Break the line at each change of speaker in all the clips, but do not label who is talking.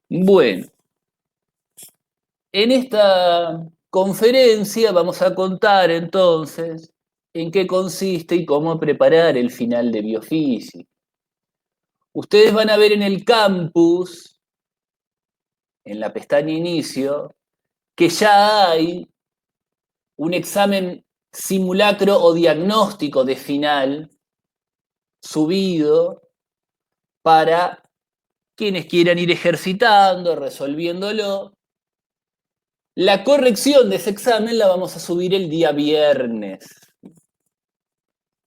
Bueno, en esta conferencia vamos a contar entonces en qué consiste y cómo preparar el final de biofísica. Ustedes van a ver en el campus, en la pestaña Inicio, que ya hay un examen simulacro o diagnóstico de final subido para quienes quieran ir ejercitando, resolviéndolo. La corrección de ese examen la vamos a subir el día viernes.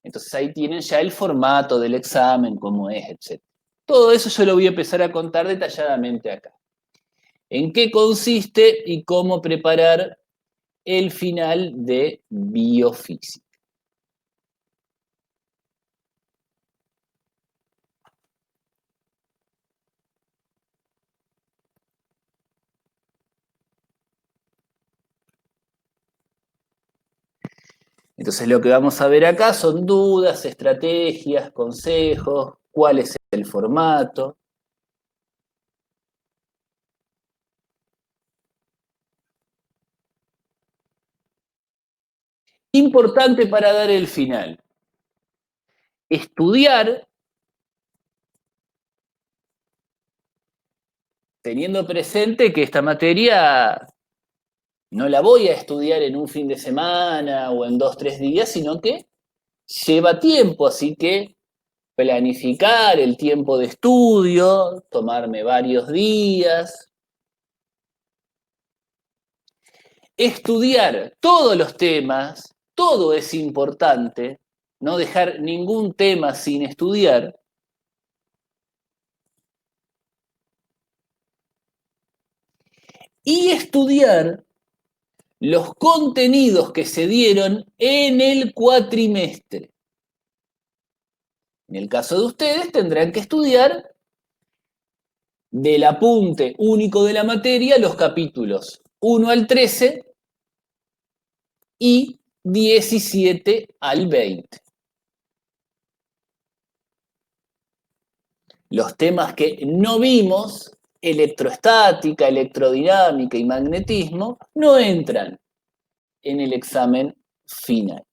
Entonces ahí tienen ya el formato del examen, cómo es, etc. Todo eso yo lo voy a empezar a contar detalladamente acá. En qué consiste y cómo preparar el final de biofísica. Entonces lo que vamos a ver acá son dudas, estrategias, consejos, cuál es el formato. Importante para dar el final. Estudiar teniendo presente que esta materia no la voy a estudiar en un fin de semana o en 2, 3 días, sino que lleva tiempo, así que planificar el tiempo de estudio, tomarme varios días, estudiar todos los temas, todo es importante, no dejar ningún tema sin estudiar. Y estudiar los contenidos que se dieron en el cuatrimestre. En el caso de ustedes tendrán que estudiar del apunte único de la materia los capítulos 1 al 13 y 17 al 20. Los temas que no vimos, electrostática, electrodinámica y magnetismo, no entran en el examen final.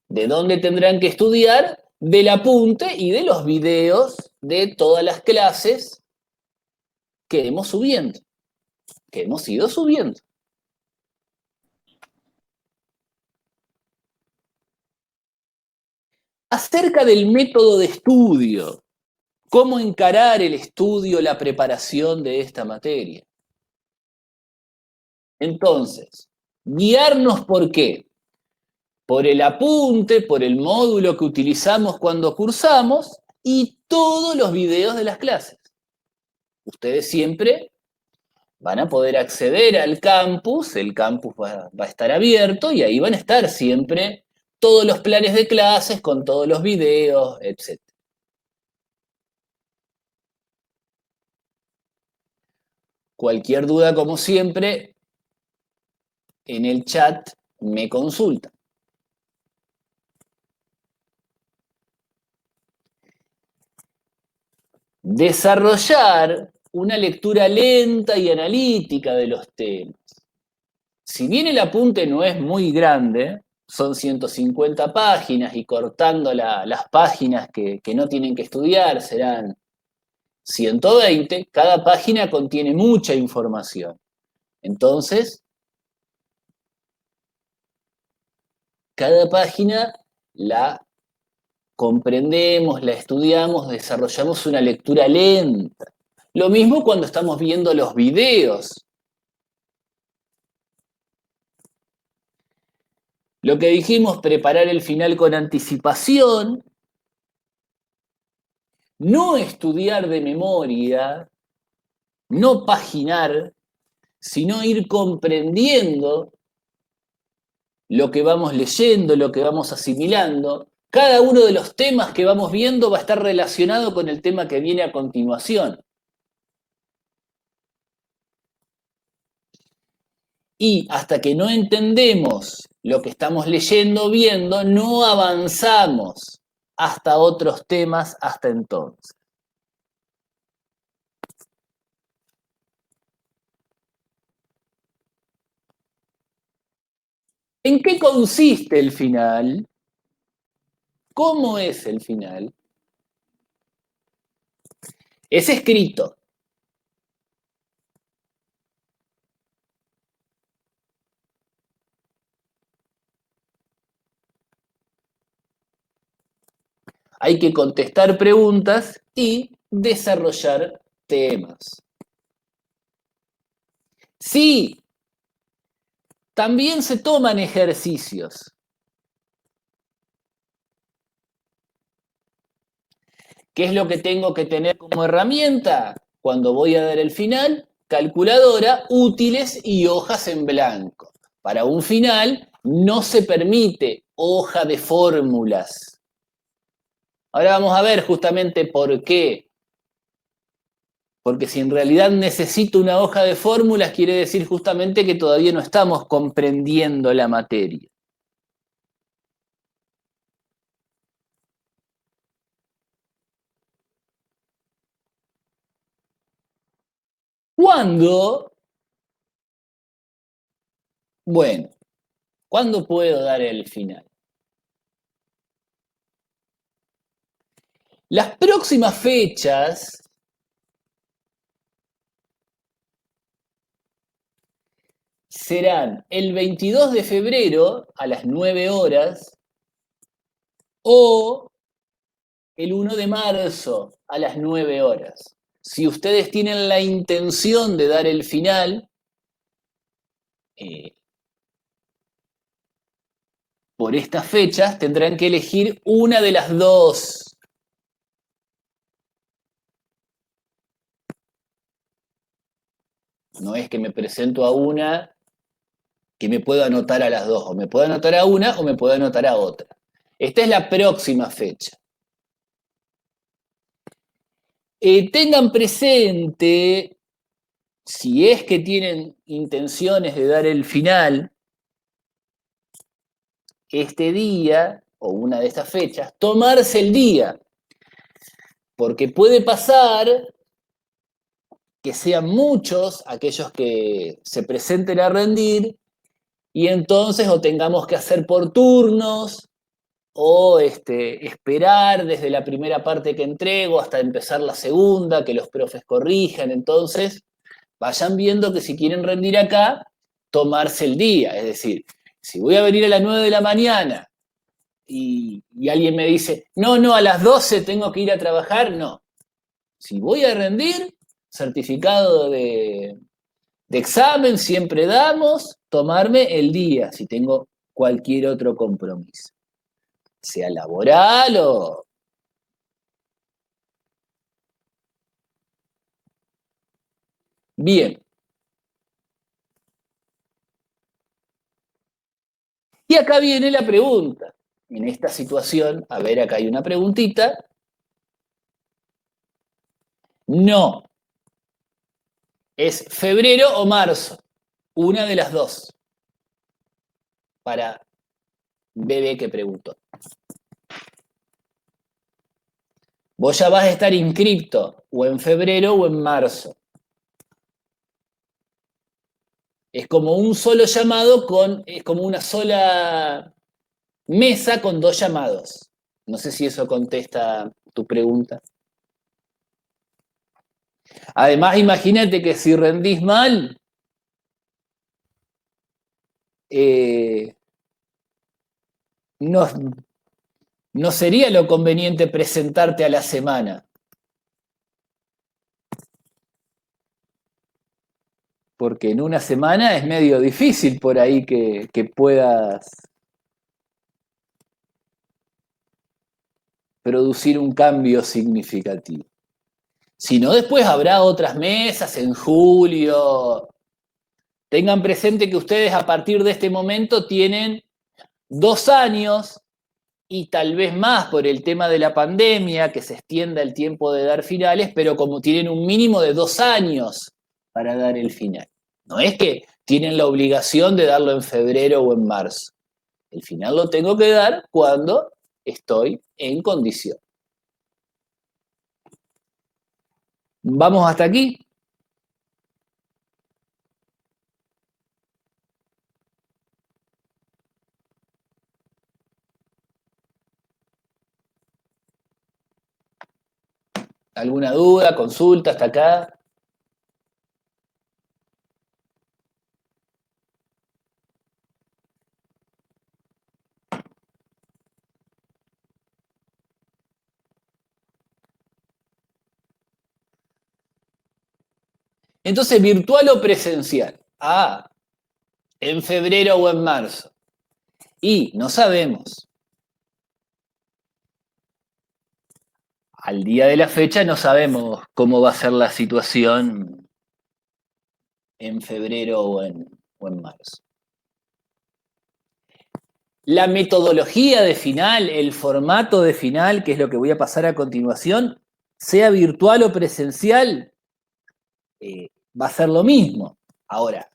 ¿De dónde tendrán que estudiar? Del apunte y de los videos de todas las clases que hemos subiendo, que hemos ido subiendo. Acerca del método de estudio, cómo encarar el estudio, la preparación de esta materia. Entonces, guiarnos por qué. Por el apunte, por el módulo que utilizamos cuando cursamos y todos los videos de las clases. Ustedes siempre van a poder acceder al campus, el campus va a estar abierto y ahí van a estar siempre todos los planes de clases con todos los videos, etc. Cualquier duda, como siempre, en el chat me consulta. Desarrollar una lectura lenta y analítica de los temas. Si bien el apunte no es muy grande, son 150 páginas y cortando las páginas que no tienen que estudiar serán 120, cada página contiene mucha información. Entonces, cada página la comprendemos, la estudiamos, desarrollamos una lectura lenta. Lo mismo cuando estamos viendo los videos. Lo que dijimos, preparar el final con anticipación, no estudiar de memoria, no paginar, sino ir comprendiendo lo que vamos leyendo, lo que vamos asimilando. Cada uno de los temas que vamos viendo va a estar relacionado con el tema que viene a continuación. Y hasta que no entendemos lo que estamos leyendo o viendo, no avanzamos hasta otros temas hasta entonces. ¿En qué consiste el final? ¿Cómo es el final? Es escrito. Hay que contestar preguntas y desarrollar temas. Sí, también se toman ejercicios. ¿Qué es lo que tengo que tener como herramienta? Cuando voy a dar el final, calculadora, útiles y hojas en blanco. Para un final no se permite hoja de fórmulas. Ahora vamos a ver justamente por qué. Porque si en realidad necesito una hoja de fórmulas, quiere decir justamente que todavía no estamos comprendiendo la materia. ¿Cuándo? Bueno, ¿cuándo puedo dar el final? Las próximas fechas serán el 22 de febrero a las 9 horas o el 1 de marzo a las 9 horas. Si ustedes tienen la intención de dar el final, eh, por estas fechas tendrán que elegir una de las dos. No es que me presento a una que me puedo anotar a las dos, o me puedo anotar a una o me puedo anotar a otra. Esta es la próxima fecha. Tengan presente, si es que tienen intenciones de dar el final, este día o una de estas fechas, tomarse el día, porque puede pasar que sean muchos aquellos que se presenten a rendir y entonces o tengamos que hacer por turnos o esperar desde la primera parte que entrego hasta empezar la segunda, que los profes corrijan. Entonces, vayan viendo que si quieren rendir acá, tomarse el día. Es decir, si voy a venir a las 9 de la mañana y alguien me dice, no, no, a las 12 tengo que ir a trabajar, no. Si voy a rendir, certificado de examen siempre damos, tomarme el día si tengo cualquier otro compromiso, sea laboral o... Bien, y acá viene la pregunta. En esta situación, a ver, acá hay una preguntita. No, es febrero o marzo, una de las dos, para bebé que preguntó. Vos ya vas a estar inscripto o en febrero o en marzo. Es como un solo llamado es como una sola mesa con dos llamados. No sé si eso contesta tu pregunta. Además, imagínate que si rendís mal, eh, no, no sería lo conveniente presentarte a la semana, porque en una semana es medio difícil por ahí que puedas producir un cambio significativo. Si no, después habrá otras mesas en julio. Tengan presente que ustedes a partir de este momento tienen 2 años y tal vez más por el tema de la pandemia, que se extienda el tiempo de dar finales, pero como tienen un mínimo de 2 años para dar el final. No es que tienen la obligación de darlo en febrero o en marzo. El final lo tengo que dar cuando estoy en condición. ¿Vamos hasta aquí? ¿Alguna duda, consulta hasta acá? Entonces, ¿virtual o presencial? Ah, en febrero o en marzo. Y no sabemos. Al día de la fecha no sabemos cómo va a ser la situación en febrero o en marzo. La metodología de final, el formato de final, que es lo que voy a pasar a continuación, sea virtual o presencial, va a ser lo mismo. Ahora,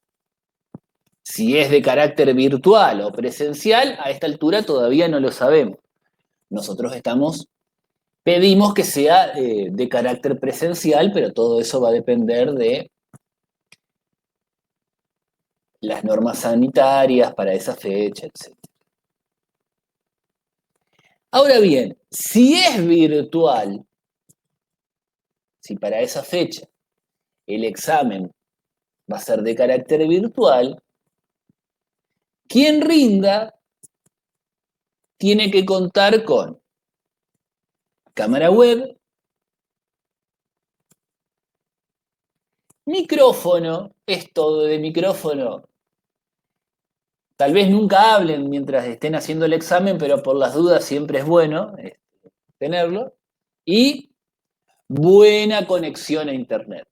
si es de carácter virtual o presencial, a esta altura todavía no lo sabemos. Nosotros pedimos que sea de carácter presencial, pero todo eso va a depender de las normas sanitarias para esa fecha, etc. Ahora bien, si es virtual, si para esa fecha el examen va a ser de carácter virtual, quien rinda tiene que contar con cámara web, micrófono, es todo de micrófono. Tal vez nunca hablen mientras estén haciendo el examen, pero por las dudas siempre es bueno tenerlo. Y buena conexión a Internet.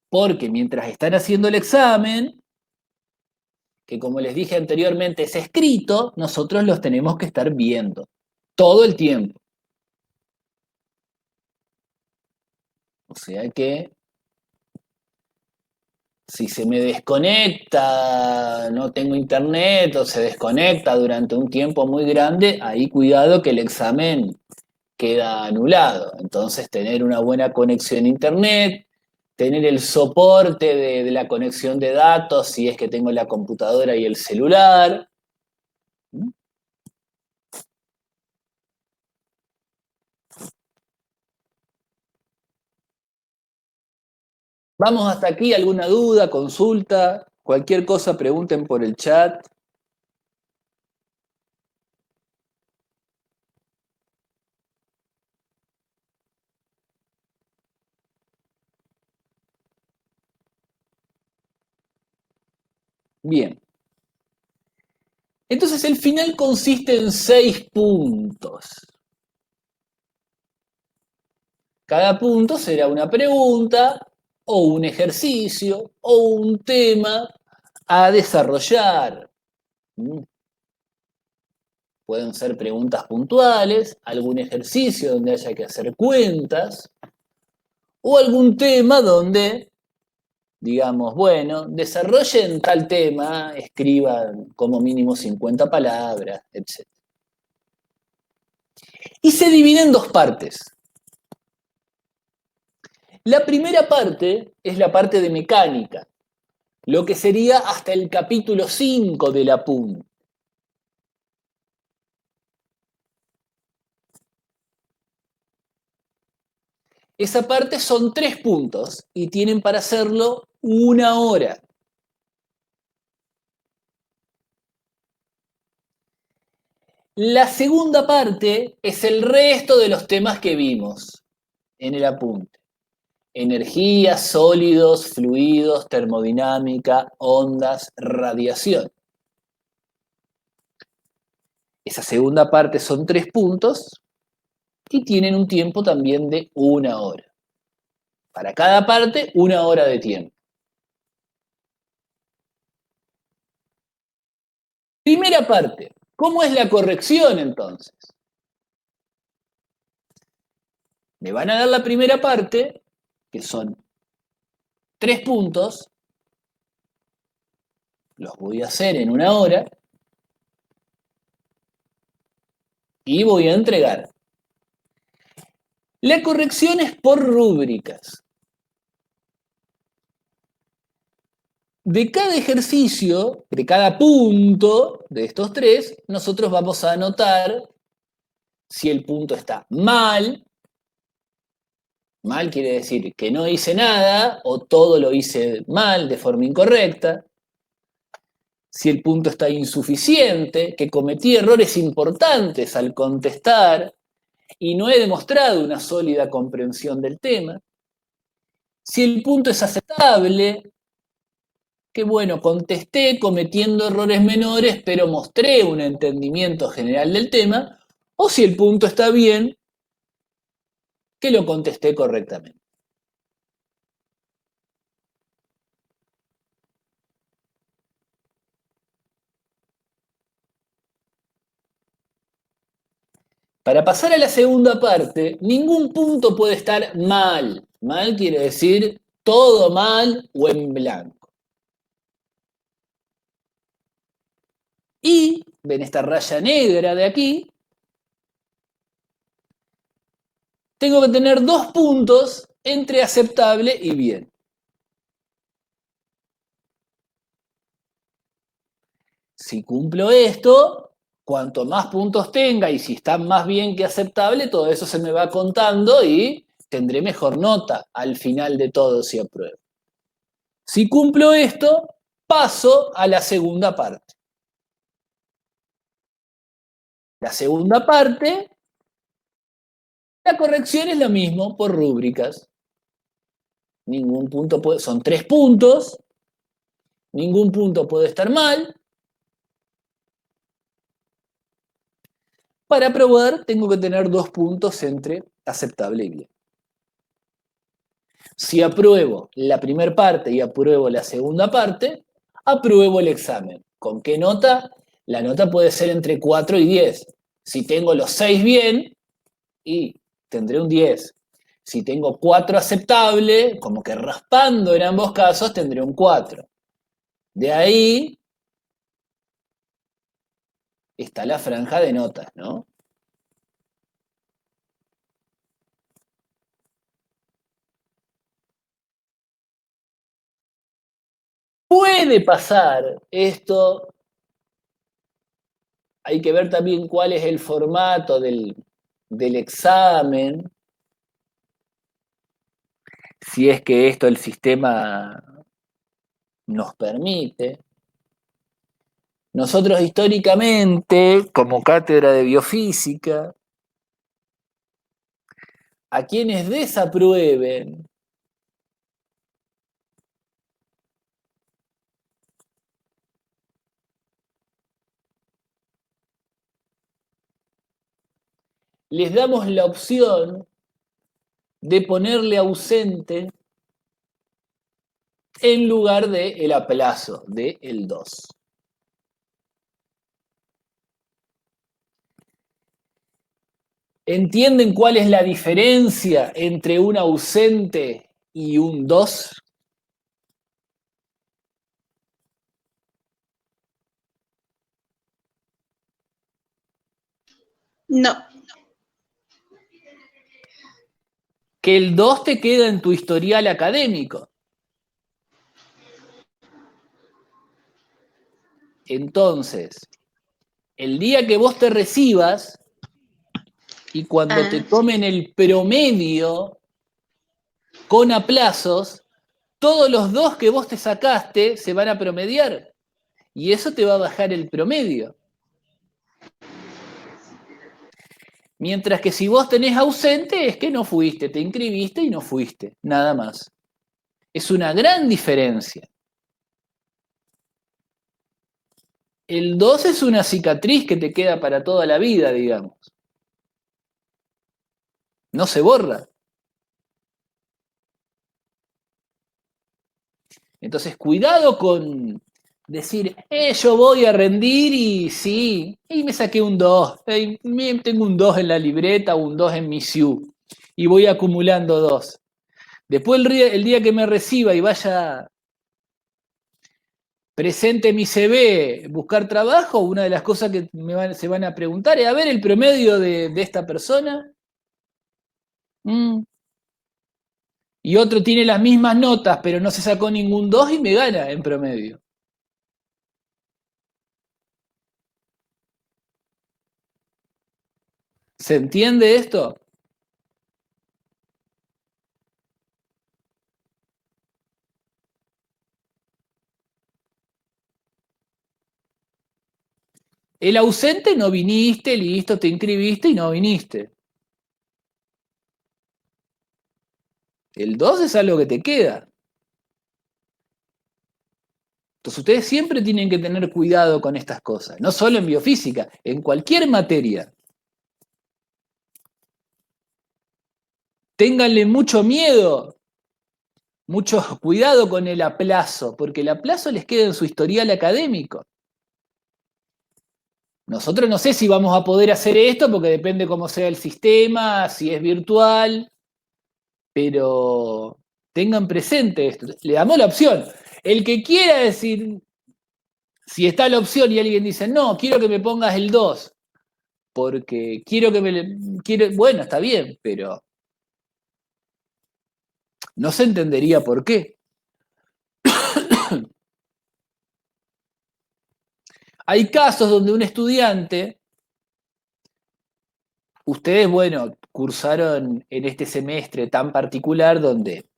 Porque mientras están haciendo el examen, que como les dije anteriormente es escrito, nosotros los tenemos que estar viendo todo el tiempo. O sea que si se me desconecta, no tengo internet o se desconecta durante un tiempo muy grande, ahí cuidado que el examen queda anulado. Entonces, tener una buena conexión a internet, tener el soporte de la conexión de datos si es que tengo la computadora y el celular. Vamos hasta aquí, ¿alguna duda, consulta? Cualquier cosa pregunten por el chat. Bien. Entonces el final consiste en 6 puntos. Cada punto será una pregunta o un ejercicio o un tema a desarrollar. Pueden ser preguntas puntuales, algún ejercicio donde haya que hacer cuentas o algún tema donde, digamos, bueno, desarrollen tal tema, escriban como mínimo 50 palabras, etc. Y se divide en dos partes. La primera parte es la parte de mecánica, lo que sería hasta el capítulo 5 de la PUN. Esa parte son 3 puntos y tienen para hacerlo 1 hora. La segunda parte es el resto de los temas que vimos en el apunte. Energía, sólidos, fluidos, termodinámica, ondas, radiación. Esa segunda parte son 3 puntos y tienen un tiempo también de 1 hora. Para cada parte, 1 hora de tiempo. Primera parte, ¿cómo es la corrección entonces? Me van a dar la primera parte, que son 3 puntos, los voy a hacer en 1 hora y voy a entregar. La corrección es por rúbricas. De cada ejercicio, de cada punto de estos 3, nosotros vamos a anotar si el punto está mal, Mal quiere decir que no hice nada o todo lo hice mal, de forma incorrecta. Si el punto está insuficiente, que cometí errores importantes al contestar y no he demostrado una sólida comprensión del tema. Si el punto es aceptable, que bueno, contesté cometiendo errores menores, pero mostré un entendimiento general del tema. O si el punto está bien, que lo contesté correctamente. Para pasar a la segunda parte, ningún punto puede estar mal. Mal quiere decir todo mal o en blanco. Y, ven esta raya negra de aquí, tengo que tener 2 puntos entre aceptable y bien. Si cumplo esto, cuanto más puntos tenga y si está más bien que aceptable, todo eso se me va contando y tendré mejor nota al final de todo si apruebo. Si cumplo esto, paso a la segunda parte. La segunda parte, la corrección es lo mismo por rúbricas. Ningún punto puede, son 3 puntos, ningún punto puede estar mal. Para aprobar tengo que tener 2 puntos entre aceptable y bien. Si apruebo la primera parte y apruebo la segunda parte, apruebo el examen. ¿Con qué nota? La nota puede ser entre 4 y 10. Si tengo los 6 bien, y tendré un 10. Si tengo 4 aceptable, como que raspando en ambos casos, tendré un 4. De ahí está la franja de notas, ¿no? Puede pasar esto, hay que ver también cuál es el formato del examen, si es que esto el sistema nos permite. Nosotros históricamente, como cátedra de biofísica, a quienes desaprueben les damos la opción de ponerle ausente en lugar de el aplazo de el 2. ¿Entienden cuál es la diferencia entre un ausente y un 2?
No.
Que el 2 te queda en tu historial académico. Entonces, el día que vos te recibas y cuando te tomen el promedio con aplazos, todos los 2 que vos te sacaste se van a promediar y eso te va a bajar el promedio. Mientras que si vos tenés ausente es que no fuiste, te inscribiste y no fuiste, nada más. Es una gran diferencia. El 2 es una cicatriz que te queda para toda la vida, digamos. No se borra. Entonces, cuidado con decir, yo voy a rendir y sí, y me saqué un 2, tengo un 2 en la libreta, un 2 en mi SIU, y voy acumulando 2. Después el día que me reciba y vaya presente mi CV, buscar trabajo, una de las cosas que se van a preguntar es, a ver, el promedio de esta persona. Y otro tiene las mismas notas, pero no se sacó ningún 2 y me gana en promedio. ¿Se entiende esto? El ausente no viniste, listo, te inscribiste y no viniste. El 2 es algo que te queda. Entonces ustedes siempre tienen que tener cuidado con estas cosas, no solo en biofísica, en cualquier materia. Ténganle mucho miedo, mucho cuidado con el aplazo, porque el aplazo les queda en su historial académico. Nosotros no sé si vamos a poder hacer esto, porque depende cómo sea el sistema, si es virtual, pero tengan presente esto. Le damos la opción. El que quiera decir, si está la opción y alguien dice, no, quiero que me pongas el 2, porque quiero que bueno, está bien, pero no se entendería por qué. Hay casos donde un estudiante, ustedes, bueno, cursaron en este semestre tan particular donde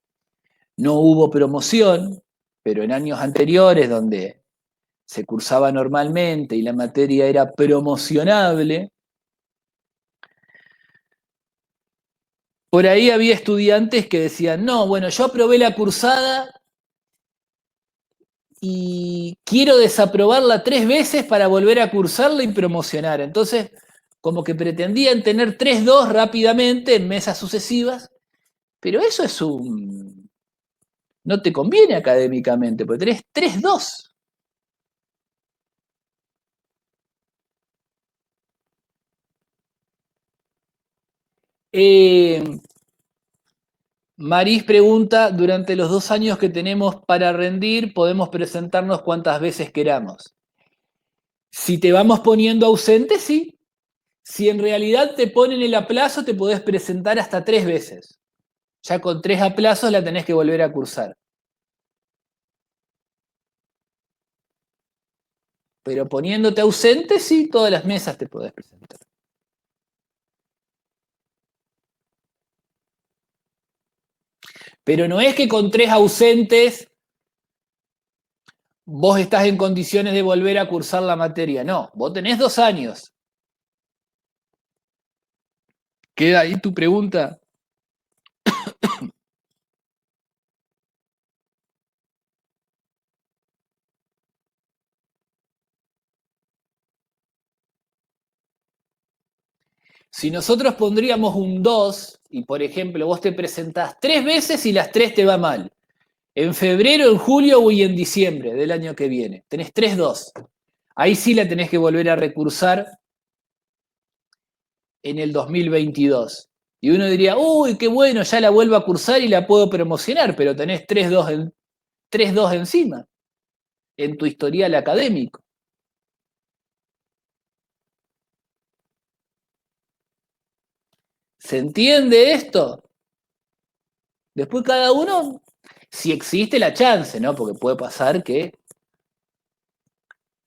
no hubo promoción, pero en años anteriores donde se cursaba normalmente y la materia era promocionable, por ahí había estudiantes que decían, no, bueno, yo aprobé la cursada y quiero desaprobarla 3 veces para volver a cursarla y promocionar. Entonces, como que pretendían tener 3-2 rápidamente en mesas sucesivas, pero eso es un... no te conviene académicamente, porque tenés 3-2. Eh, Maris pregunta, durante los 2 años que tenemos para rendir, podemos presentarnos cuantas veces queramos. Si te vamos poniendo ausente, sí. Si en realidad te ponen el aplazo, te podés presentar hasta 3 veces. Ya con 3 aplazos la tenés que volver a cursar. Pero poniéndote ausente, sí, todas las mesas te podés presentar. Pero no es que con 3 ausentes vos estás en condiciones de volver a cursar la materia. No, vos tenés 2 años. ¿Queda ahí tu pregunta? Si nosotros pondríamos un 2 y, por ejemplo, vos te presentás 3 veces y las 3 te va mal, en febrero, en julio y en diciembre del año que viene, tenés 3-2. Ahí sí la tenés que volver a recursar en el 2022. Y uno diría, uy, qué bueno, ya la vuelvo a cursar y la puedo promocionar, pero tenés 3-2 encima, en tu historial académico. ¿Se entiende esto? Después cada uno, si existe la chance, ¿no? Porque puede pasar que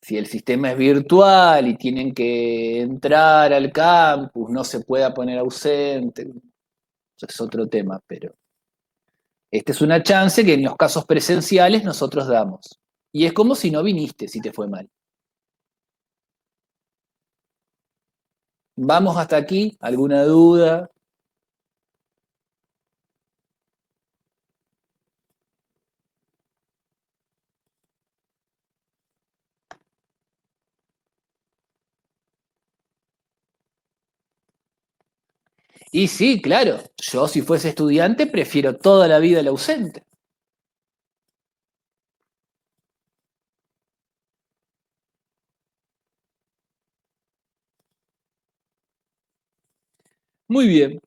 si el sistema es virtual y tienen que entrar al campus, no se pueda poner ausente. Eso es otro tema, pero esta es una chance que en los casos presenciales nosotros damos. Y es como si no viniste, si te fue mal. ¿Vamos hasta aquí? ¿Alguna duda? Y sí, claro, yo si fuese estudiante prefiero toda la vida el ausente. Muy bien.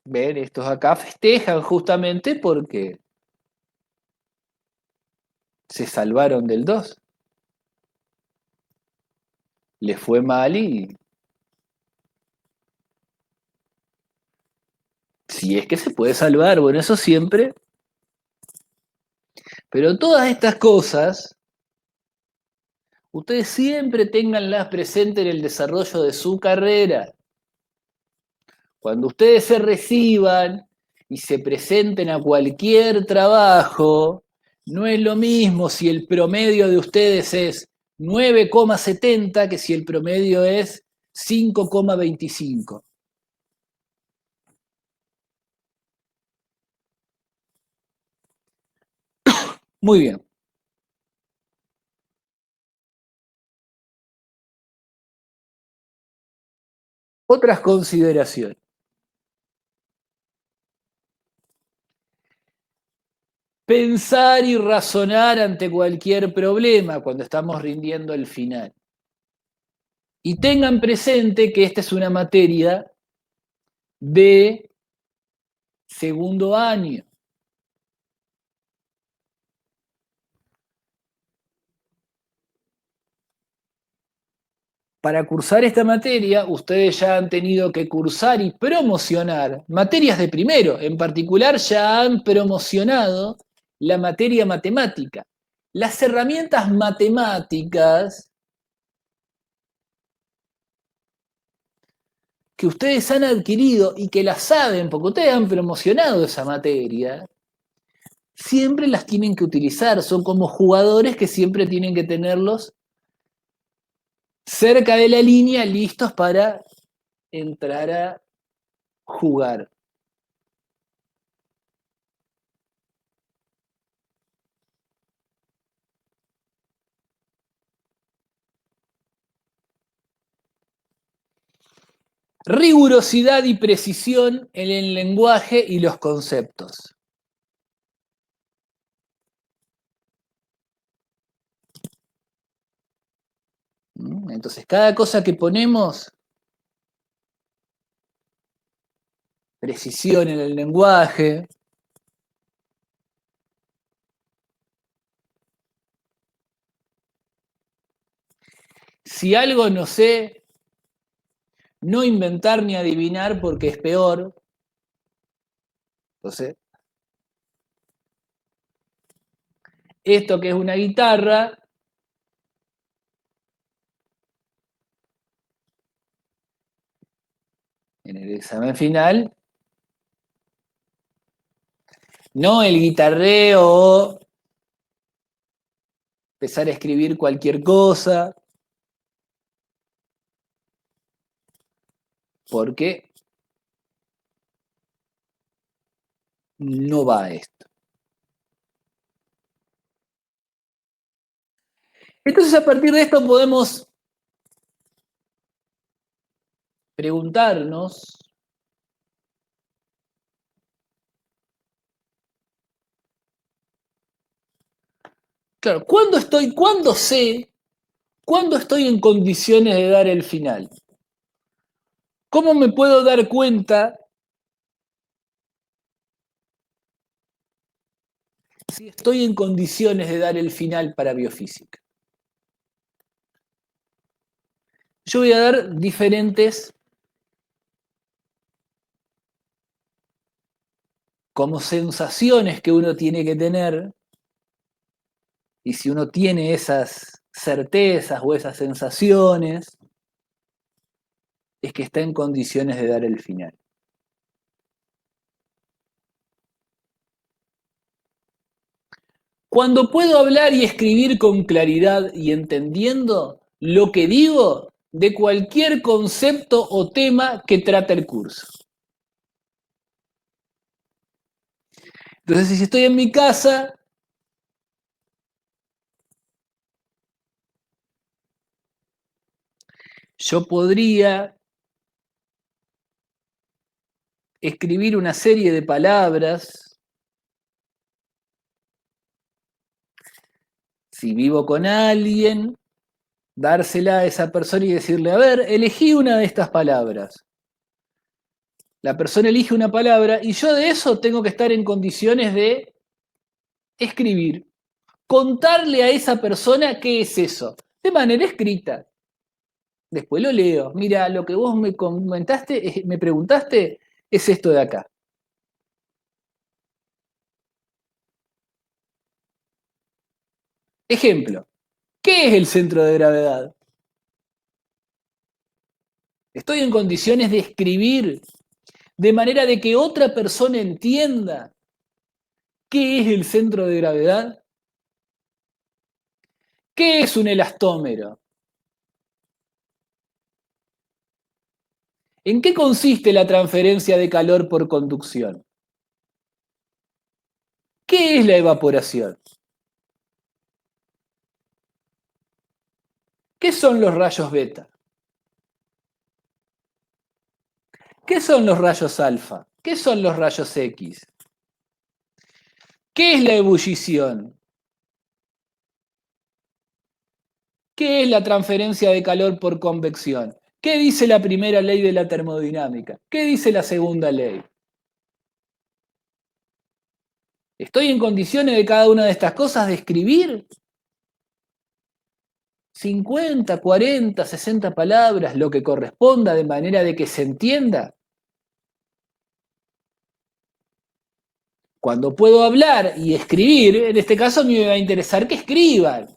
Ven, estos acá festejan justamente porque se salvaron del 2. Les fue mal y si es que se puede salvar, bueno, eso siempre. Pero todas estas cosas, ustedes siempre ténganlas presentes en el desarrollo de su carrera. Cuando ustedes se reciban y se presenten a cualquier trabajo, no es lo mismo si el promedio de ustedes es 9,70 que si el promedio es 5,25. Muy bien. Otras consideraciones. Pensar y razonar ante cualquier problema cuando estamos rindiendo el final. Y tengan presente que esta es una materia de segundo año. Para cursar esta materia, ustedes ya han tenido que cursar y promocionar materias de primero. En particular, ya han promocionado la materia matemática. Las herramientas matemáticas que ustedes han adquirido y que las saben, porque ustedes han promocionado esa materia, siempre las tienen que utilizar. Son como jugadores que siempre tienen que tenerlos cerca de la línea, listos para entrar a jugar. Rigurosidad y precisión en el lenguaje y los conceptos. Entonces, cada cosa que ponemos, precisión en el lenguaje, si algo no sé, no inventar ni adivinar porque es peor. Entonces, esto que es una guitarra, en el examen final, no el guitarreo o empezar a escribir cualquier cosa, porque no va esto. Entonces, a partir de esto podemos preguntarnos, claro, cuándo estoy en condiciones de dar el final? ¿Cómo me puedo dar cuenta si estoy en condiciones de dar el final para biofísica? Yo voy a dar diferentes como sensaciones que uno tiene que tener, y si uno tiene esas certezas o esas sensaciones, es que está en condiciones de dar el final. Cuando puedo hablar y escribir con claridad y entendiendo lo que digo de cualquier concepto o tema que trata el curso. Entonces, si estoy en mi casa, yo podría escribir una serie de palabras. Si vivo con alguien, dársela a esa persona y decirle, a ver, elegí una de estas palabras. La persona elige una palabra y yo de eso tengo que estar en condiciones de escribir. Contarle a esa persona qué es eso, de manera escrita. Después lo leo. Mira, lo que vos me comentaste, me preguntaste, es esto de acá. Ejemplo, ¿qué es el centro de gravedad? Estoy en condiciones de escribir, de manera de que otra persona entienda qué es el centro de gravedad, qué es un elastómero, en qué consiste la transferencia de calor por conducción, qué es la evaporación, qué son los rayos beta, qué son los rayos alfa, qué son los rayos X, qué es la ebullición, qué es la transferencia de calor por convección, qué dice la primera ley de la termodinámica, qué dice la segunda ley. ¿Estoy en condiciones de cada una de estas cosas de escribir 50, 40, 60 palabras, lo que corresponda, de manera de que se entienda? Cuando puedo hablar y escribir, en este caso a mí me va a interesar que escriban.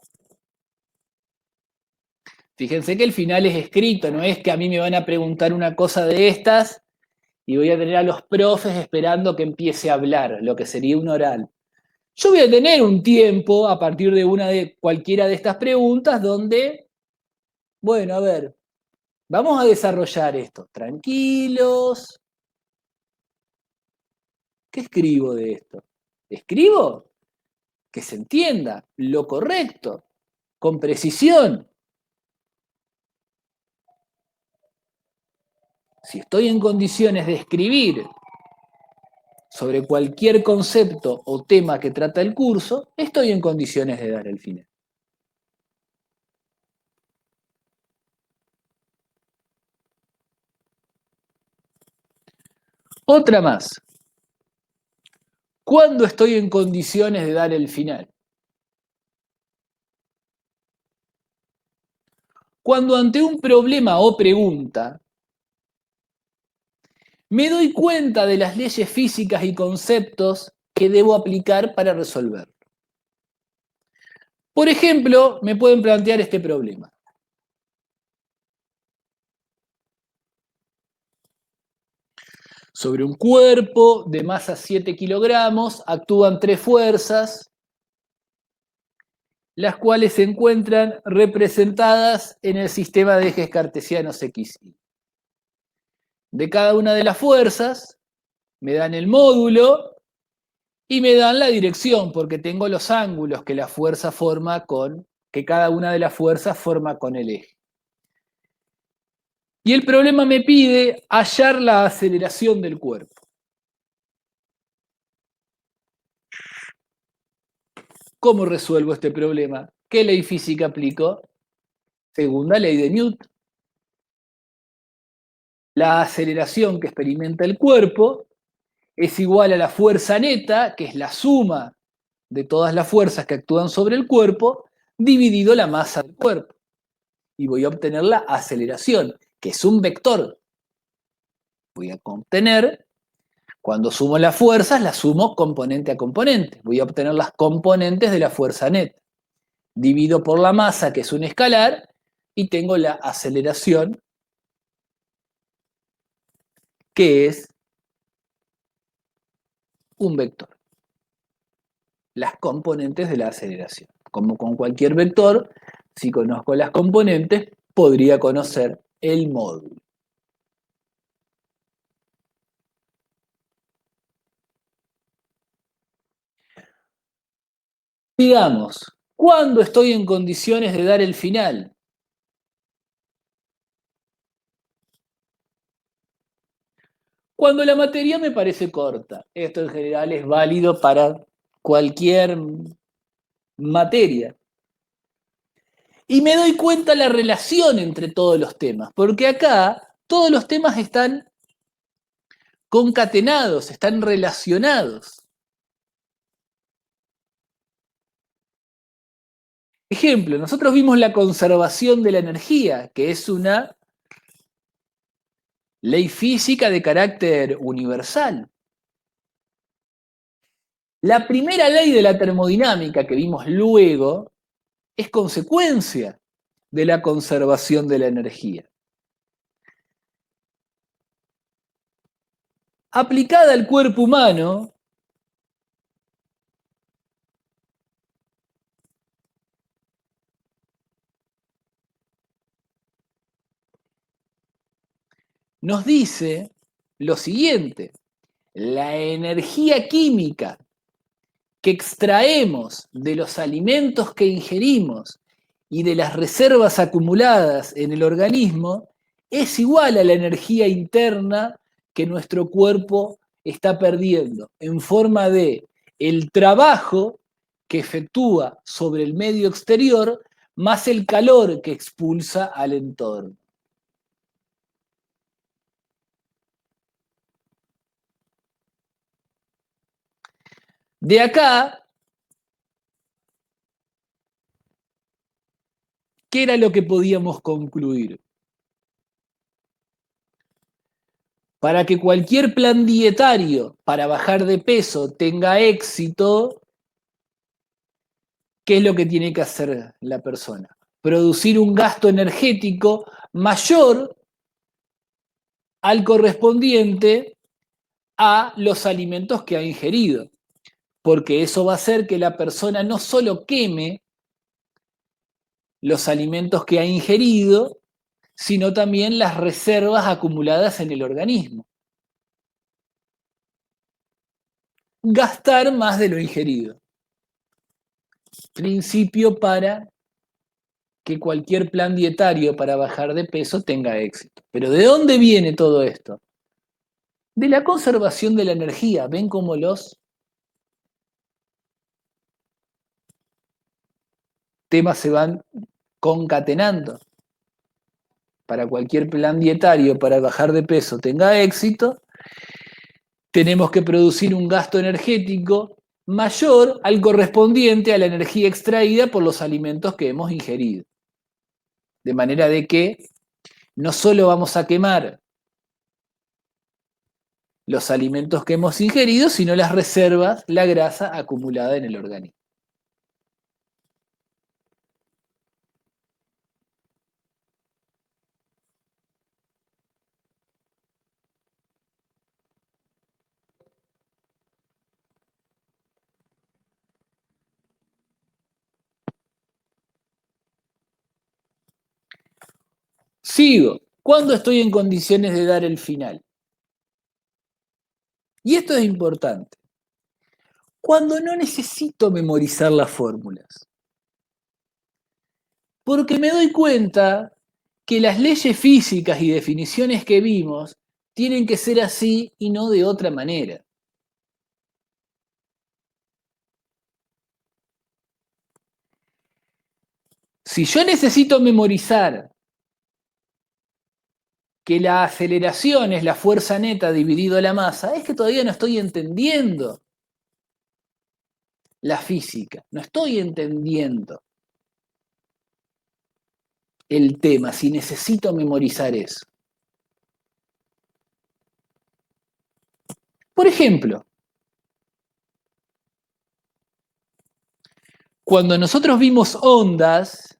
Fíjense que el final es escrito, no es que a mí me van a preguntar una cosa de estas y voy a tener a los profes esperando que empiece a hablar, lo que sería un oral. Yo voy a tener un tiempo a partir de una de cualquiera de estas preguntas donde, bueno, a ver, vamos a desarrollar esto. Tranquilos. ¿Qué escribo de esto? ¿Escribo? Que se entienda lo correcto, con precisión. Si estoy en condiciones de escribir sobre cualquier concepto o tema que trata el curso, estoy en condiciones de dar el final. Otra más. ¿Cuándo estoy en condiciones de dar el final? Cuando ante un problema o pregunta me doy cuenta de las leyes físicas y conceptos que debo aplicar para resolverlo. Por ejemplo, me pueden plantear este problema. Sobre un cuerpo de masa 7 kilogramos actúan tres fuerzas, las cuales se encuentran representadas en el sistema de ejes cartesianos XY. De cada una de las fuerzas me dan el módulo y me dan la dirección, porque tengo los ángulos que la fuerza forma que cada una de las fuerzas forma con el eje. Y el problema me pide hallar la aceleración del cuerpo. ¿Cómo resuelvo este problema? ¿Qué ley física aplico? Segunda ley de Newton. La aceleración que experimenta el cuerpo es igual a la fuerza neta, que es la suma de todas las fuerzas que actúan sobre el cuerpo, dividido la masa del cuerpo. Y voy a obtener la aceleración, que es un vector. Voy a obtener, cuando sumo las fuerzas, las sumo componente a componente. Voy a obtener las componentes de la fuerza neta. Divido por la masa, que es un escalar, y tengo la aceleración, que es un vector. Las componentes de la aceleración. Como con cualquier vector, si conozco las componentes, podría conocer el módulo. Digamos, ¿cuándo estoy en condiciones de dar el final? Cuando la materia me parece corta. Esto en general es válido para cualquier materia. Y me doy cuenta la relación entre todos los temas, porque acá todos los temas están concatenados, están relacionados. Ejemplo, nosotros vimos la conservación de la energía, que es una ley física de carácter universal. La primera ley de la termodinámica que vimos luego es consecuencia de la conservación de la energía. aplicada al cuerpo humano, nos dice lo siguiente: la energía química que extraemos de los alimentos que ingerimos y de las reservas acumuladas en el organismo es igual a la energía interna que nuestro cuerpo está perdiendo en forma de el trabajo que efectúa sobre el medio exterior más el calor que expulsa al entorno. De acá, ¿qué era lo que podíamos concluir? Para que cualquier plan dietario para bajar de peso tenga éxito, ¿qué es lo que tiene que hacer la persona? Producir un gasto energético mayor al correspondiente a los alimentos que ha ingerido, porque eso va a hacer que la persona no solo queme los alimentos que ha ingerido, sino también las reservas acumuladas en el organismo. Gastar más de lo ingerido. Principio para que cualquier plan dietario para bajar de peso tenga éxito. Pero ¿de dónde viene todo esto? De la conservación de la energía. ¿Ven cómo los temas se van concatenando? Para cualquier plan dietario para bajar de peso tenga éxito, tenemos que producir un gasto energético mayor al correspondiente a la energía extraída por los alimentos que hemos ingerido. De manera de que no solo vamos a quemar los alimentos que hemos ingerido, sino las reservas, la grasa acumulada en el organismo. Sigo. ¿Cuándo estoy en condiciones de dar el final? Y esto es importante. Cuando no necesito memorizar las fórmulas. Porque me doy cuenta que las leyes físicas y definiciones que vimos tienen que ser así y no de otra manera. Si yo necesito memorizar que la aceleración es la fuerza neta dividido la masa, es que todavía no estoy entendiendo la física, no estoy entendiendo el tema, si necesito memorizar eso. Por ejemplo, cuando nosotros vimos ondas,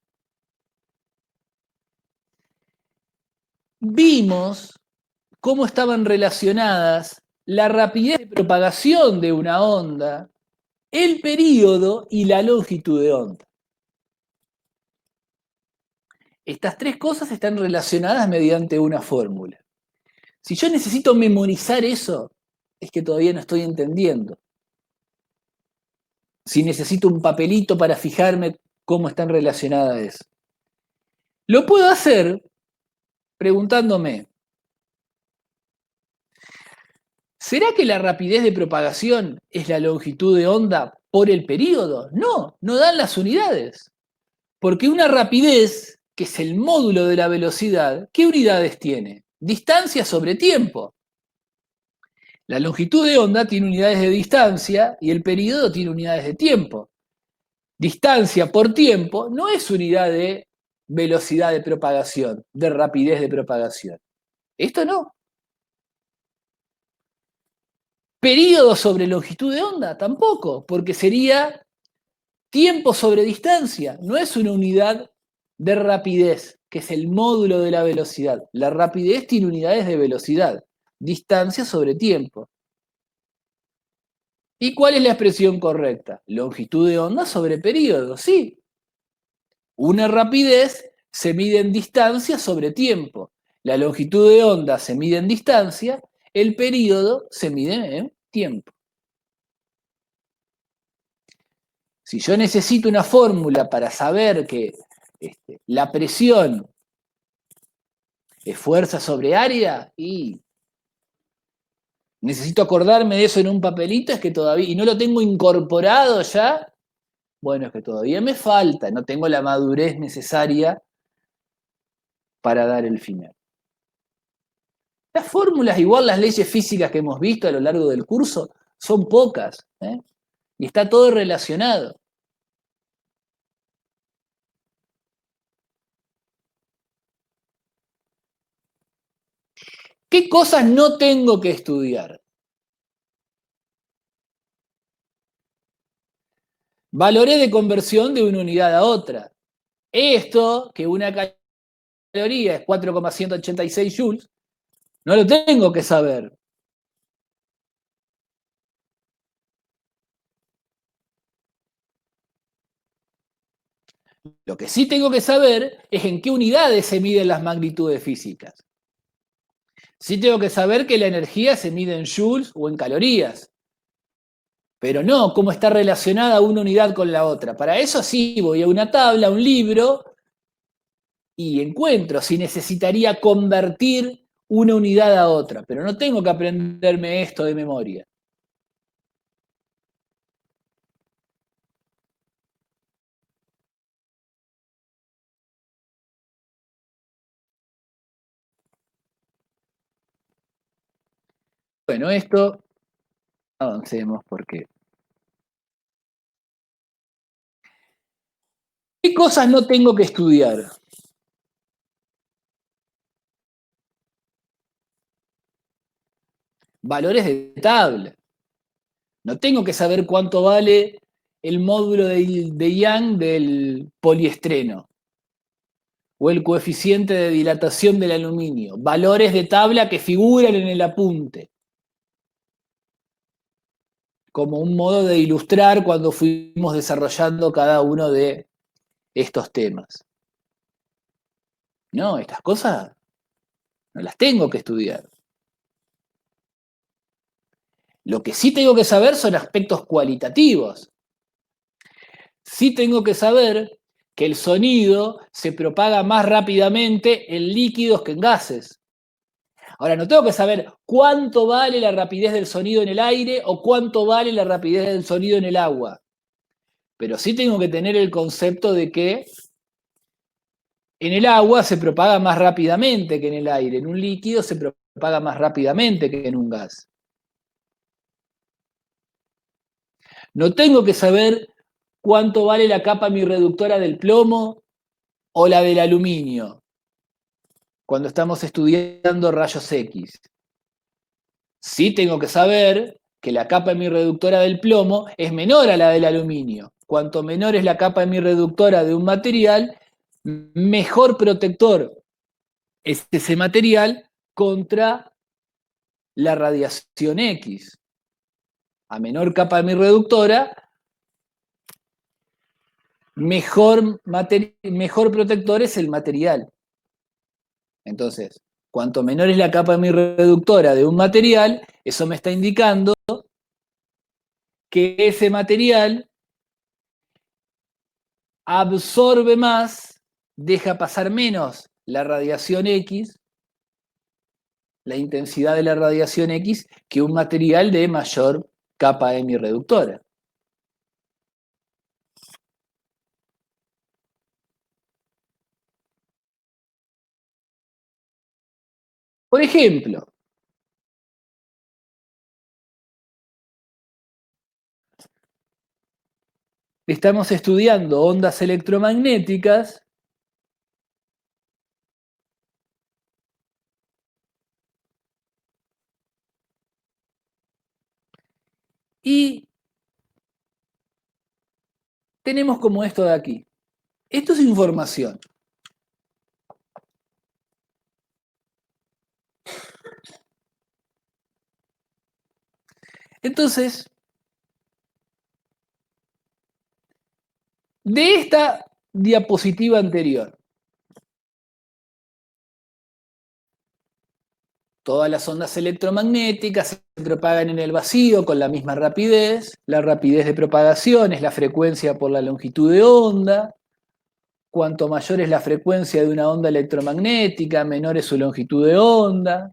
vimos cómo estaban relacionadas la rapidez de propagación de una onda, el período y la longitud de onda. Estas tres cosas están relacionadas mediante una fórmula. Si yo necesito memorizar eso, es que todavía no estoy entendiendo. Si necesito un papelito para fijarme cómo están relacionadas eso. Lo puedo hacer preguntándome, ¿será que la rapidez de propagación es la longitud de onda por el período? No, no dan las unidades. Porque una rapidez, que es el módulo de la velocidad, ¿qué unidades tiene? Distancia sobre tiempo. La longitud de onda tiene unidades de distancia y el período tiene unidades de tiempo. Distancia por tiempo no es unidad de velocidad de propagación, de rapidez de propagación. Esto no. Período sobre longitud de onda tampoco, porque sería tiempo sobre distancia. No es una unidad de rapidez, que es el módulo de la velocidad. La rapidez tiene unidades de velocidad. distancia sobre tiempo. ¿Y cuál es la expresión correcta? Longitud de onda sobre periodo, sí. Una rapidez se mide en distancia sobre tiempo. La longitud de onda se mide en distancia, el periodo se mide en tiempo. Si yo necesito una fórmula para saber que la presión es fuerza sobre área, y necesito acordarme de eso en un papelito, es que todavía, y no lo tengo incorporado ya, bueno, es que todavía me falta, no tengo la madurez necesaria para dar el final. Las fórmulas, igual las leyes físicas que hemos visto a lo largo del curso, son pocas, ¿eh? Y está todo relacionado. ¿Qué cosas no tengo que estudiar? Valores de conversión de una unidad a otra. Esto, que una caloría es 4,186 joules, no lo tengo que saber. Lo que sí tengo que saber es en qué unidades se miden las magnitudes físicas. Sí tengo que saber que la energía se mide en joules o en calorías, pero no cómo está relacionada una unidad con la otra. Para eso sí voy a una tabla, a un libro, y encuentro si necesitaría convertir una unidad a otra, pero no tengo que aprenderme esto de memoria. Bueno, esto avancemos porque... ¿Qué cosas no tengo que estudiar? Valores de tabla. No tengo que saber cuánto vale el módulo de Young del poliestreno o el coeficiente de dilatación del aluminio. Valores de tabla que figuran en el apunte, como un modo de ilustrar cuando fuimos desarrollando cada uno de estos temas. No, estas cosas no las tengo que estudiar. Lo que sí tengo que saber son aspectos cualitativos. Sí tengo que saber que el sonido se propaga más rápidamente en líquidos que en gases. Ahora, no tengo que saber cuánto vale la rapidez del sonido en el aire o cuánto vale la rapidez del sonido en el agua. Pero sí tengo que tener el concepto de que en el agua se propaga más rápidamente que en el aire, en un líquido se propaga más rápidamente que en un gas. No tengo que saber cuánto vale la capa mirreductora del plomo o la del aluminio cuando estamos estudiando rayos X. Sí tengo que saber que la capa mirreductora del plomo es menor a la del aluminio. Cuanto menor es la capa mirreductora de un material, mejor protector es ese material contra la radiación X. A menor capa mirreductora, mejor protector es el material. Entonces, cuanto menor es la capa mirreductora de un material, eso me está indicando que ese material absorbe más, deja pasar menos la radiación X, la intensidad de la radiación X, que un material de mayor capa emirreductora. Por ejemplo, estamos estudiando ondas electromagnéticas y tenemos como esto de aquí. Esto es información. Entonces, de esta diapositiva anterior, todas las ondas electromagnéticas se propagan en el vacío con la misma rapidez. La rapidez de propagación es la frecuencia por la longitud de onda. Cuanto mayor es la frecuencia de una onda electromagnética, menor es su longitud de onda.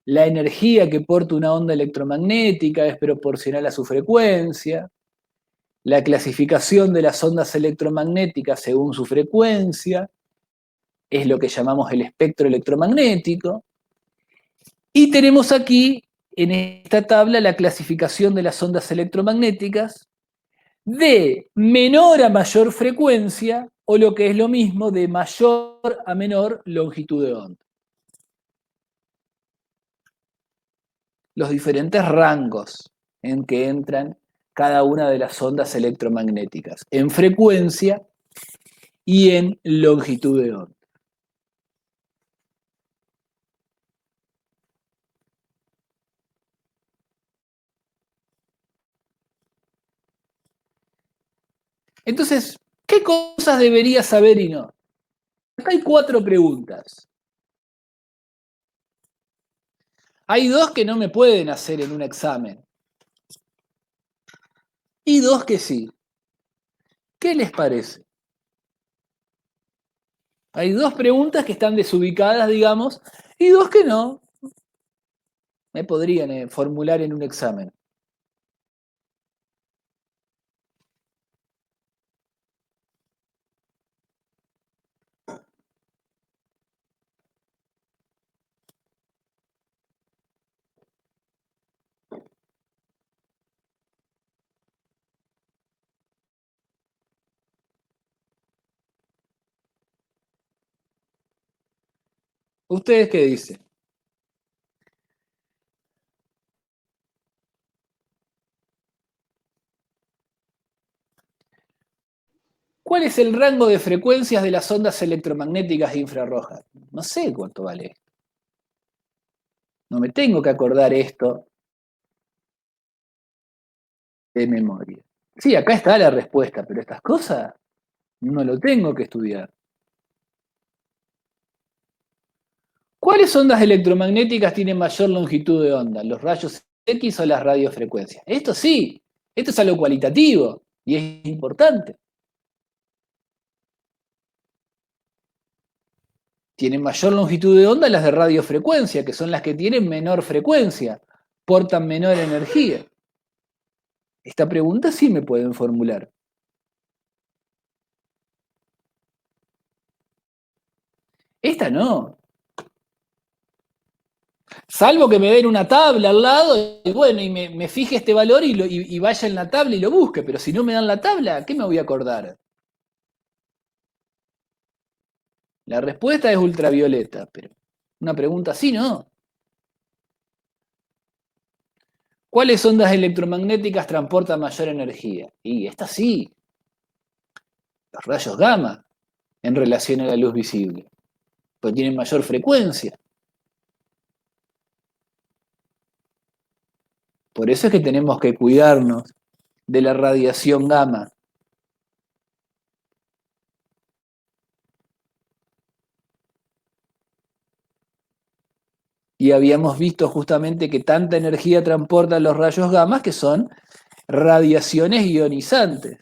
La energía que porta una onda electromagnética es proporcional a su frecuencia. La clasificación de las ondas electromagnéticas según su frecuencia es lo que llamamos el espectro electromagnético. Y tenemos aquí, en esta tabla, la clasificación de las ondas electromagnéticas de menor a mayor frecuencia, o lo que es lo mismo, de mayor a menor longitud de onda. Los diferentes rangos en que entran cada una de las ondas electromagnéticas, en frecuencia y en longitud de onda. Entonces, ¿qué cosas deberías saber y no? Acá hay 4 preguntas. Hay 2 que no me pueden hacer en un examen. Y 2 que sí. ¿Qué les parece? Hay 2 preguntas que están desubicadas, digamos, y 2 que no me podrían formular en un examen. ¿Ustedes qué dicen? ¿Cuál es el rango de frecuencias de las ondas electromagnéticas de infrarrojas? No sé cuánto vale. No me tengo que acordar esto de memoria. Sí, acá está la respuesta, pero estas cosas no lo tengo que estudiar. ¿Cuáles ondas electromagnéticas tienen mayor longitud de onda? ¿Los rayos X o las radiofrecuencias? Esto sí, esto es algo cualitativo y es importante. Tienen mayor longitud de onda las de radiofrecuencia, que son las que tienen menor frecuencia, portan menor energía. Esta pregunta sí me pueden formular. Esta no. Salvo que me den una tabla al lado y bueno, y me fije este valor y vaya en la tabla y lo busque, pero si no me dan la tabla, ¿qué me voy a acordar? La respuesta es ultravioleta, pero una pregunta así no. ¿Cuáles ondas electromagnéticas transportan mayor energía? Y esta sí, los rayos gamma en relación a la luz visible, pues tienen mayor frecuencia. Por eso es que tenemos que cuidarnos de la radiación gamma. Y habíamos visto justamente que tanta energía transportan los rayos gamma que son radiaciones ionizantes.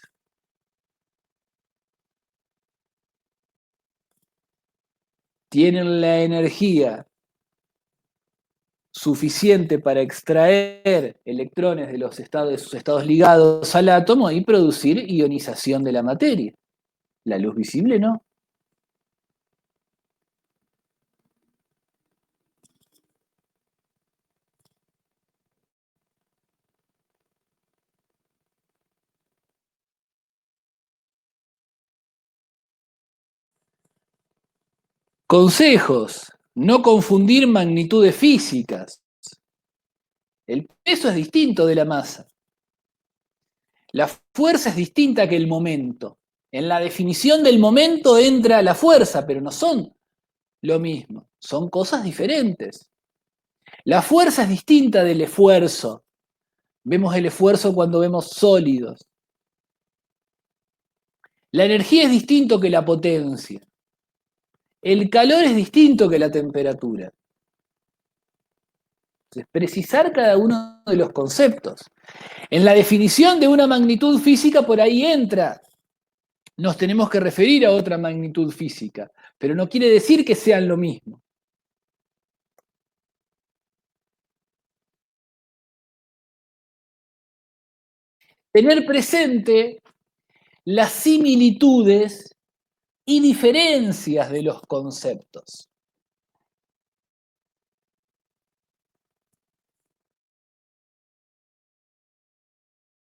Tienen la energía suficiente para extraer electrones de sus estados ligados al átomo y producir ionización de la materia. La luz visible no. Consejos: no confundir magnitudes físicas. El peso es distinto de la masa. La fuerza es distinta que el momento. En la definición del momento entra la fuerza, pero no son lo mismo, son cosas diferentes. La fuerza es distinta del esfuerzo. Vemos el esfuerzo cuando vemos sólidos. La energía es distinto que la potencia. El calor es distinto que la temperatura. Entonces, precisar cada uno de los conceptos. En la definición de una magnitud física, por ahí entra. Nos tenemos que referir a otra magnitud física, pero no quiere decir que sean lo mismo. Tener presente las similitudes y diferencias de los conceptos.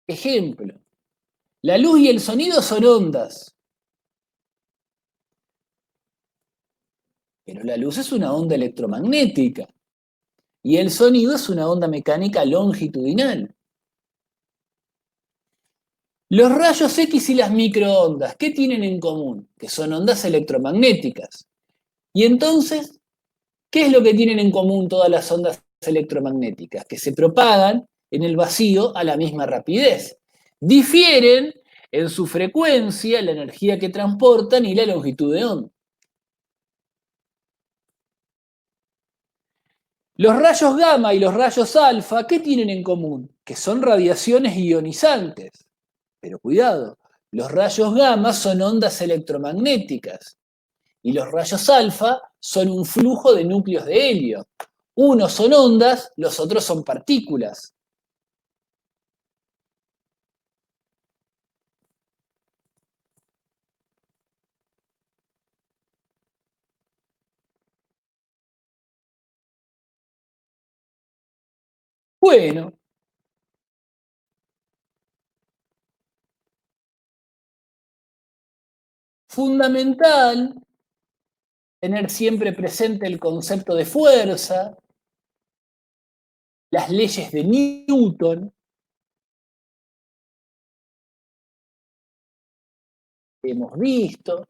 Ejemplo, la luz y el sonido son ondas, pero la luz es una onda electromagnética y el sonido es una onda mecánica longitudinal. Los rayos X y las microondas, ¿qué tienen en común? Que son ondas electromagnéticas. Y entonces, ¿qué es lo que tienen en común todas las ondas electromagnéticas? Que se propagan en el vacío a la misma rapidez. Difieren en su frecuencia, la energía que transportan y la longitud de onda. Los rayos gamma y los rayos alfa, ¿qué tienen en común? Que son radiaciones ionizantes. Pero cuidado, los rayos gamma son ondas electromagnéticas y los rayos alfa son un flujo de núcleos de helio. Unos son ondas, los otros son partículas. Bueno, fundamental tener siempre presente el concepto de fuerza, las leyes de Newton, que hemos visto.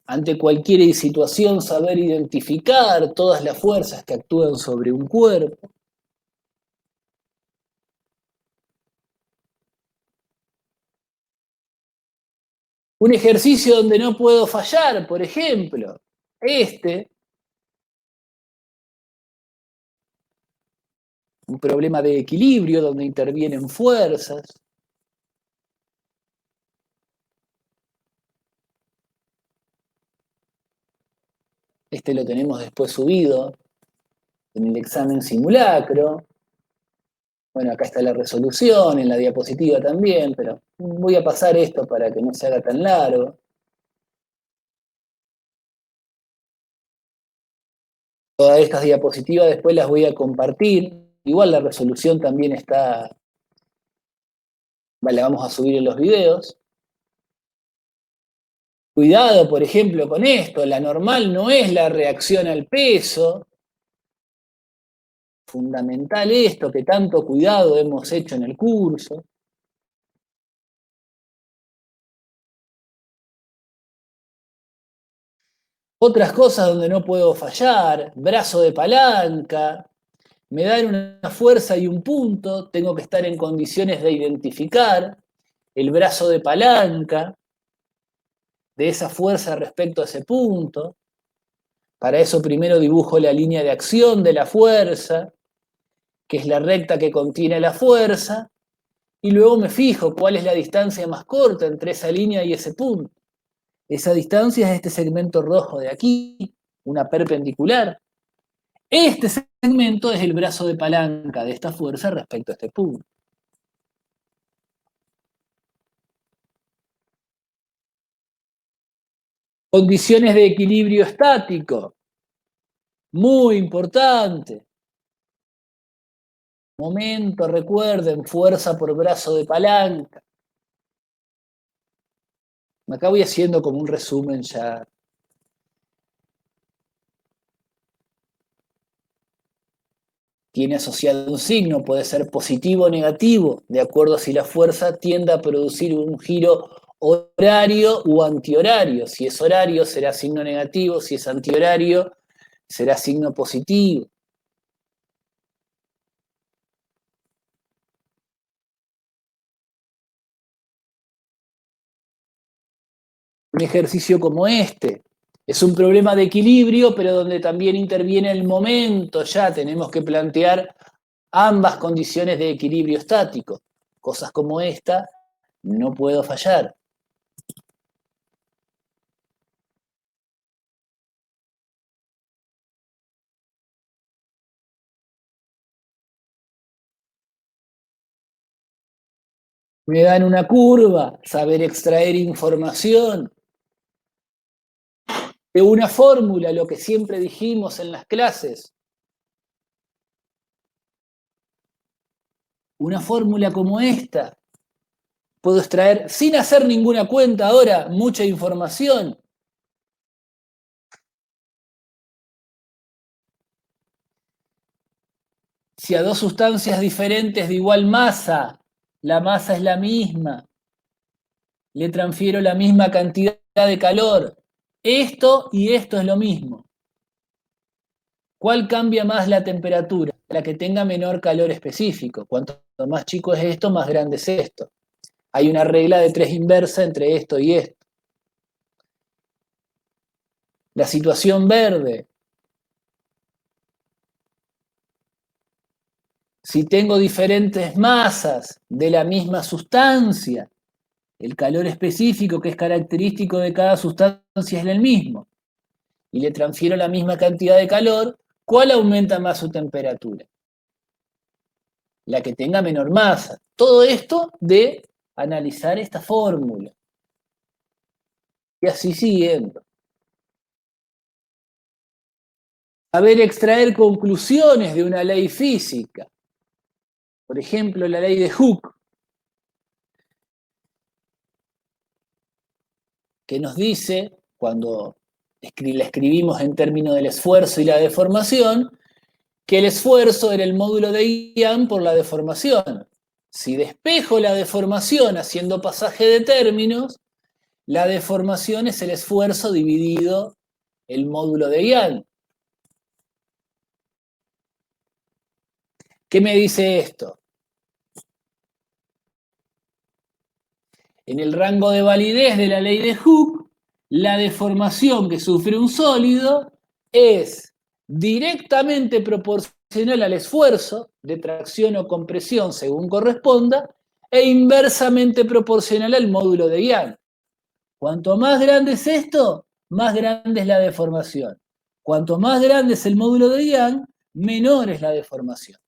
Ante cualquier situación, saber identificar todas las fuerzas que actúan sobre un cuerpo. Un ejercicio donde no puedo fallar, por ejemplo, un problema de equilibrio donde intervienen fuerzas. Lo tenemos después subido en el examen simulacro. Bueno, acá está la resolución, en la diapositiva también, pero voy a pasar esto para que no se haga tan largo. Todas estas diapositivas después las voy a compartir. Igual la resolución también está, la vamos a subir en los videos. Cuidado, por ejemplo, con esto, la normal no es la reacción al peso. Fundamental esto, que tanto cuidado hemos hecho en el curso. Otras cosas donde no puedo fallar, brazo de palanca, me dan una fuerza y un punto, tengo que estar en condiciones de identificar el brazo de palanca de esa fuerza respecto a ese punto. Para eso primero dibujo la línea de acción de la fuerza, que es la recta que contiene la fuerza, y luego me fijo cuál es la distancia más corta entre esa línea y ese punto. Esa distancia es este segmento rojo de aquí, una perpendicular. Este segmento es el brazo de palanca de esta fuerza respecto a este punto. Condiciones de equilibrio estático. Muy importante. Momento, recuerden, fuerza por brazo de palanca. Acá voy haciendo como un resumen ya. Tiene asociado un signo, puede ser positivo o negativo, de acuerdo a si la fuerza tiende a producir un giro horario o antihorario. Si es horario, será signo negativo, si es antihorario, será signo positivo. un ejercicio como este. Es un problema de equilibrio, pero donde también interviene el momento. Ya tenemos que plantear ambas condiciones de equilibrio estático. Cosas como esta no puedo fallar. Me dan una curva, saber extraer información de una fórmula, lo que siempre dijimos en las clases. Una fórmula como esta. Puedo extraer, sin hacer ninguna cuenta ahora, mucha información. Si a dos sustancias diferentes de igual masa, la masa es la misma, le transfiero la misma cantidad de calor. Esto y esto es lo mismo. ¿Cuál cambia más la temperatura? La que tenga menor calor específico. Cuanto más chico es esto, más grande es esto. Hay una regla de 3 inversa entre esto y esto. La situación verde. Si tengo diferentes masas de la misma sustancia, el calor específico que es característico de cada sustancia es el mismo, y le transfiero la misma cantidad de calor, ¿cuál aumenta más su temperatura? La que tenga menor masa. Todo esto de analizar esta fórmula. Y así siguiendo. Saber extraer conclusiones de una ley física. Por ejemplo, la ley de Hooke, que nos dice, cuando la escribimos en términos del esfuerzo y la deformación, que el esfuerzo era el módulo de Young por la deformación. Si despejo la deformación haciendo pasaje de términos, la deformación es el esfuerzo dividido el módulo de Young. ¿Qué me dice esto? En el rango de validez de la ley de Hooke, la deformación que sufre un sólido es directamente proporcional al esfuerzo de tracción o compresión según corresponda e inversamente proporcional al módulo de Young. Cuanto más grande es esto, más grande es la deformación. Cuanto más grande es el módulo de Young, menor es la deformación.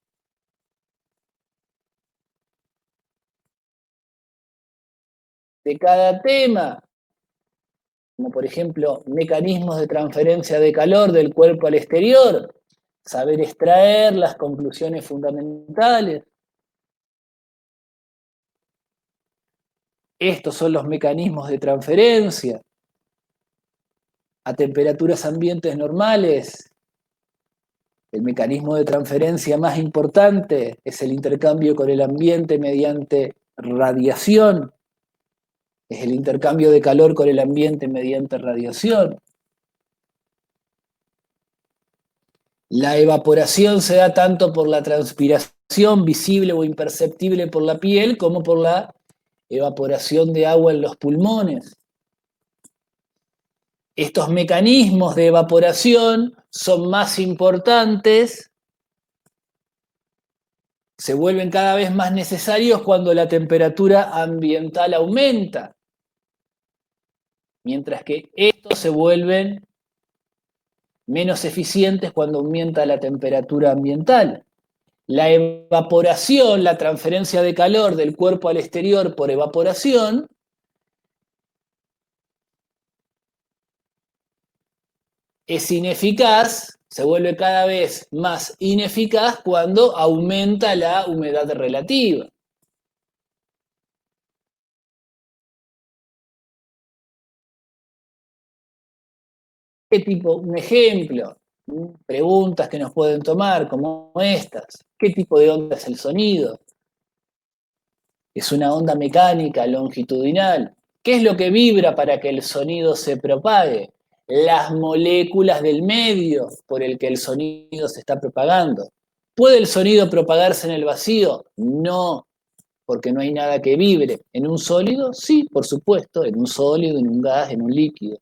De cada tema, como por ejemplo mecanismos de transferencia de calor del cuerpo al exterior, saber extraer las conclusiones fundamentales. Estos son los mecanismos de transferencia a temperaturas ambientes normales. El mecanismo de transferencia más importante es el intercambio con el ambiente mediante radiación. Es el intercambio de calor con el ambiente mediante radiación. La evaporación se da tanto por la transpiración visible o imperceptible por la piel como por la evaporación de agua en los pulmones. Estos mecanismos de evaporación son más importantes, se vuelven cada vez más necesarios cuando la temperatura ambiental aumenta, mientras que estos se vuelven menos eficientes cuando aumenta la temperatura ambiental. La evaporación, la transferencia de calor del cuerpo al exterior por evaporación, es ineficaz, se vuelve cada vez más ineficaz cuando aumenta la humedad relativa. ¿Qué tipo? Un ejemplo, preguntas que nos pueden tomar como estas. ¿Qué tipo de onda es el sonido? Es una onda mecánica longitudinal. ¿Qué es lo que vibra para que el sonido se propague? Las moléculas del medio por el que el sonido se está propagando. ¿Puede el sonido propagarse en el vacío? No, porque no hay nada que vibre. ¿En un sólido? Sí, por supuesto, en un sólido, en un gas, en un líquido.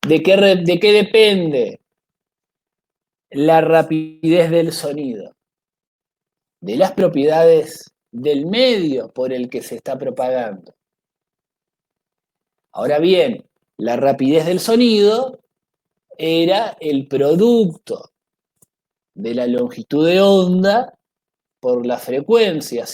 ¿De qué depende la rapidez del sonido? De las propiedades del medio por el que se está propagando. Ahora bien, la rapidez del sonido era el producto de la longitud de onda por la frecuencia.